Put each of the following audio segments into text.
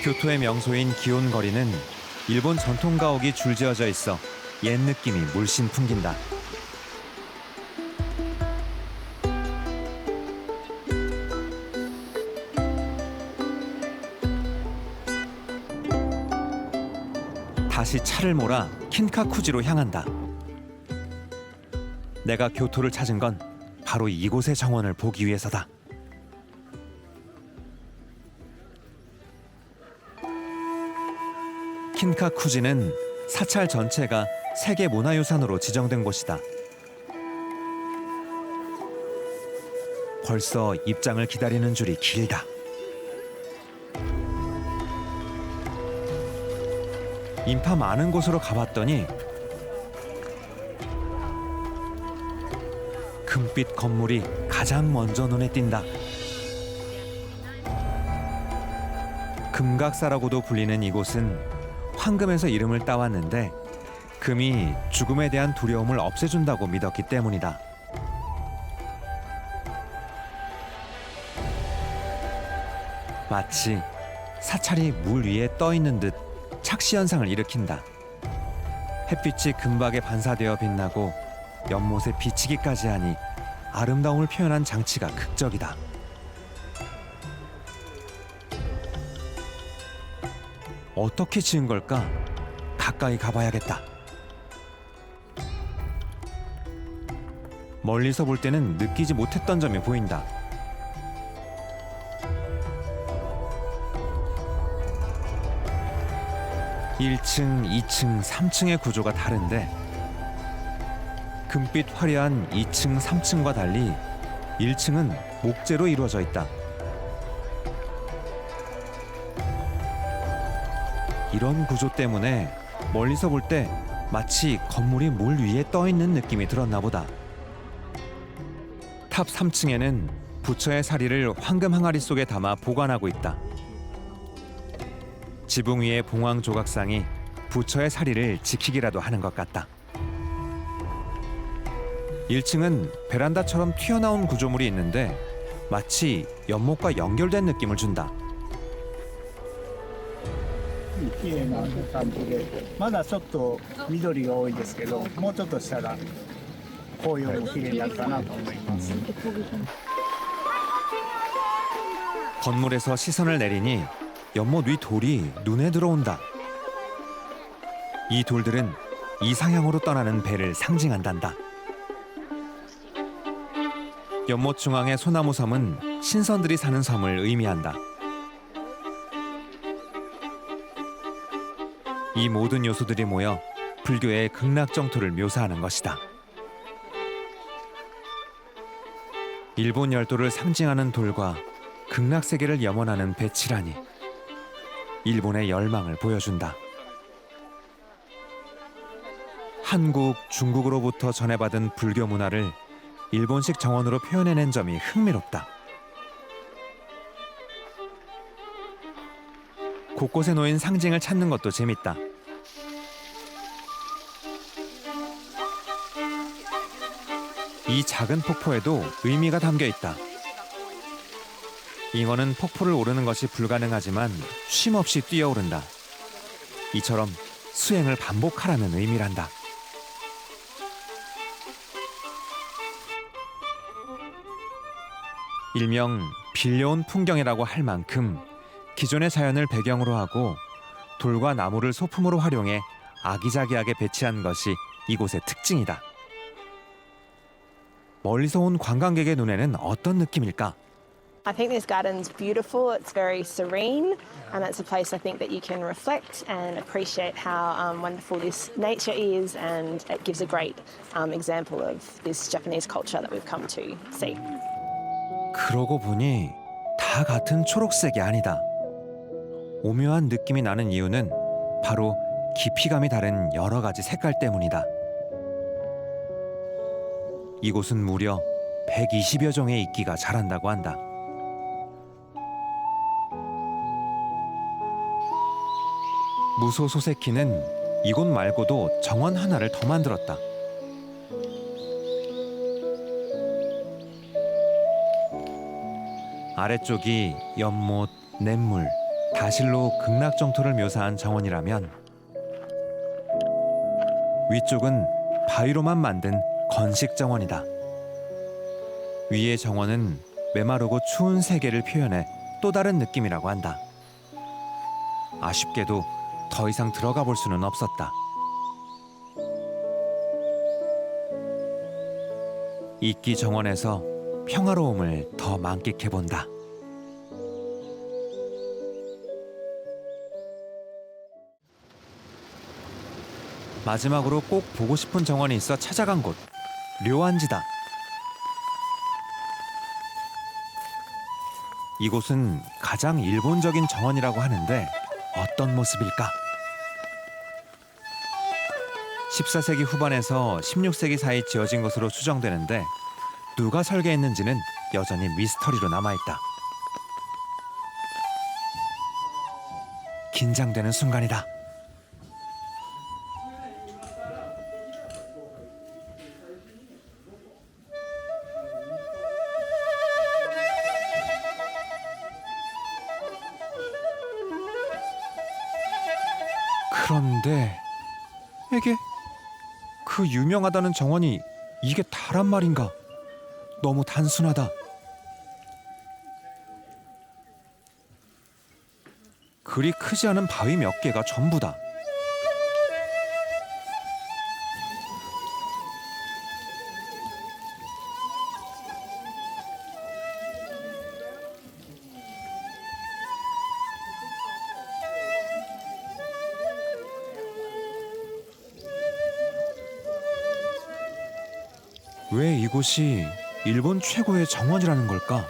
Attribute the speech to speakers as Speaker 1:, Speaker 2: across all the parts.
Speaker 1: 교토의 명소인 기온거리는 일본 전통 가옥이 줄지어져 있어 옛 느낌이 물씬 풍긴다. 다시 차를 몰아 킨카쿠지로 향한다. 내가 교토를 찾은 건 바로 이곳의 정원을 보기 위해서다. 킨카쿠지는 사찰 전체가 세계문화유산으로 지정된 곳이다. 벌써 입장을 기다리는 줄이 길다. 인파 많은 곳으로 가봤더니 금빛 건물이 가장 먼저 눈에 띈다. 금각사라고도 불리는 이곳은 황금에서 이름을 따왔는데 금이 죽음에 대한 두려움을 없애준다고 믿었기 때문이다. 마치 사찰이 물 위에 떠 있는 듯 착시 현상을 일으킨다. 햇빛이 금박에 반사되어 빛나고 연못에 비치기까지 하니 아름다움을 표현한 장치가 극적이다. 어떻게 지은 걸까? 가까이 가봐야겠다. 멀리서 볼 때는 느끼지 못했던 점이 보인다. (1층) (2층) (3층의) 구조가 다른데 금빛 화려한 2층, 3층과 달리 1층은 목재로 이루어져 있다. 이런 구조 때문에 멀리서 볼 때 마치 건물이 물 위에 떠 있는 느낌이 들었나 보다. 탑 3층에는 부처의 사리를 황금 항아리 속에 담아 보관하고 있다. 지붕 위의 봉황 조각상이 부처의 사리를 지키기라도 하는 것 같다. 1층은 베란다처럼 튀어나온 구조물이 있는데 마치 연못과 연결된 느낌을 준다.
Speaker 2: 綺麗な感じで、まだちょっと緑が多いですけど、もうちょっとしたら紅葉も綺麗になるかなと思います。
Speaker 1: 건물에서 시선을 내리니 연못 위 돌이 눈에 들어온다. 이 돌들은 이상향으로 떠나는 배를 상징한단다. 연못 중앙의 소나무 섬은 신선들이 사는 섬을 의미한다. 이 모든 요소들이 모여 불교의 극락정토를 묘사하는 것이다. 일본 열도를 상징하는 돌과 극락세계를 염원하는 배치라니 일본의 열망을 보여준다. 한국, 중국으로부터 전해받은 불교 문화를 일본식 정원으로 표현해낸 점이 흥미롭다. 곳곳에 놓인 상징을 찾는 것도 재밌다. 이 작은 폭포에도 의미가 담겨 있다. 잉어는 폭포를 오르는 것이 불가능하지만 쉼없이 뛰어오른다. 이처럼 수행을 반복하라는 의미란다. 일명 빌려온 풍경이라고 할 만큼 기존의 자연을 배경으로 하고 돌과 나무를 소품으로 활용해 아기자기하게 배치한 것이 이곳의 특징이다. 멀리서 온 관광객의 눈에는 어떤 느낌일까?
Speaker 3: I think this garden's beautiful. It's very serene, and it's a place I think that you can reflect and appreciate how wonderful this nature is, and it gives a great example of this Japanese culture that we've come to see.
Speaker 1: 그러고 보니 다 같은 초록색이 아니다. 오묘한 느낌이 나는 이유는 바로 깊이감이 다른 여러 가지 색깔 때문이다. 이곳은 무려 120여 종의 이끼가 자란다고 한다. 무소소세키는 이곳 말고도 정원 하나를 더 만들었다. 아래쪽이 연못, 냇물, 다실로 극락정토를 묘사한 정원이라면 위쪽은 바위로만 만든 건식 정원이다. 위의 정원은 메마르고 추운 세계를 표현해 또 다른 느낌이라고 한다. 아쉽게도 더 이상 들어가 볼 수는 없었다. 이끼 정원에서 평화로움을 더 만끽해 본다. 마지막으로 꼭 보고 싶은 정원이 있어 찾아간 곳, 료안지다. 이곳은 가장 일본적인 정원이라고 하는데 어떤 모습일까? 14세기 후반에서 16세기 사이 지어진 것으로 추정되는데 누가 설계했는지는 여전히 미스터리로 남아있다. 긴장되는 순간이다. 그런데 이게 그 유명하다는 정원이 이게 다란 말인가? 너무 단순하다. 그리 크지 않은 바위 몇 개가 전부다. 왜 이곳이 일본 최고의 정원이라는 걸까?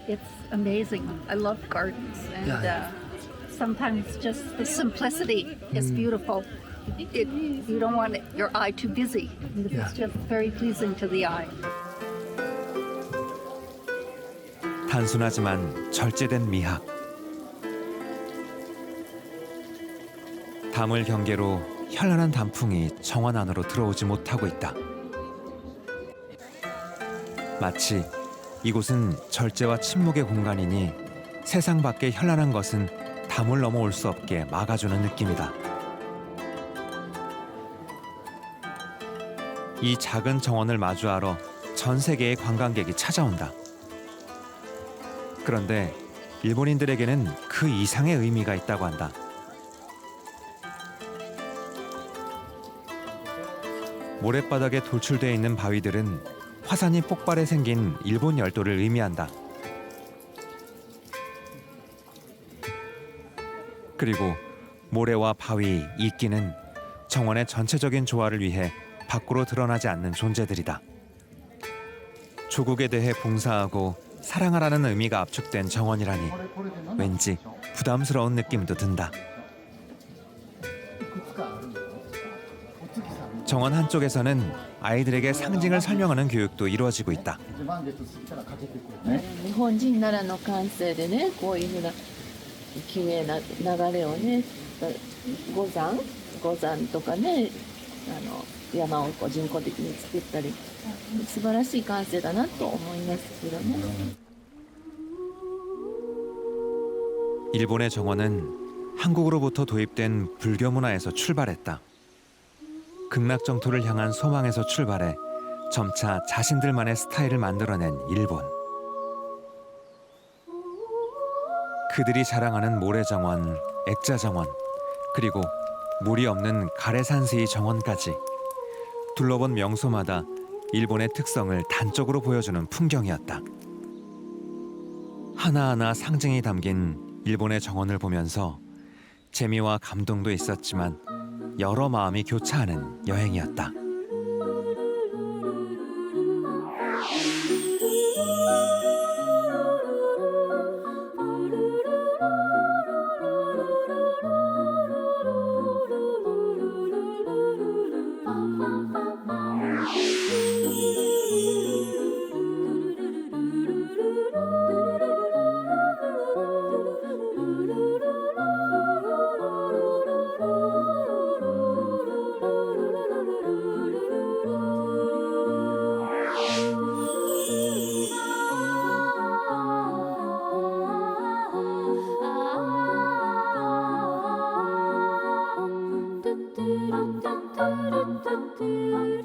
Speaker 4: It's amazing. I love gardens, and sometimes just the simplicity is beautiful. You don't want your eye too busy. It's just very pleasing to the eye.
Speaker 1: 단순하지만 절제된 미학. 담을 경계로 현란한 단풍이 정원 안으로 들어오지 못하고 있다. 마치 이곳은 절제와 침묵의 공간이니 세상 밖의 현란한 것은 담을 넘어올 수 없게 막아주는 느낌이다. 이 작은 정원을 마주하러 전 세계의 관광객이 찾아온다. 그런데 일본인들에게는 그 이상의 의미가 있다고 한다. 모랫바닥에 돌출되어 있는 바위들은 화산이 폭발해 생긴 일본 열도를 의미한다. 그리고 모래와 바위, 이끼는 정원의 전체적인 조화를 위해 밖으로 드러나지 않는 존재들이다. 조국에 대해 봉사하고 사랑하라는 의미가 압축된 정원이라니 왠지 부담스러운 느낌도 든다. 정원 한쪽에서는 아이들에게 상징을 설명하는 교육도 이루어지고 있다.
Speaker 5: 日本人ならの感性でね、こういうふうな綺麗な流れをね、五山とかね、山をこう人工的に作ったり、素晴らしい感性だなと思いますけどね。
Speaker 1: 일본의 정원은 한국으로부터 도입된 불교 문화에서 출발했다. 극락정토를 향한 소망에서 출발해 점차 자신들만의 스타일을 만들어낸 일본. 그들이 자랑하는 모래정원, 액자정원, 그리고 물이 없는 가레산스이 정원까지 둘러본 명소마다 일본의 특성을 단적으로 보여주는 풍경이었다. 하나하나 상징이 담긴 일본의 정원을 보면서 재미와 감동도 있었지만 여러 마음이 교차하는 여행이었다.
Speaker 5: 뚜루뚜뚜루루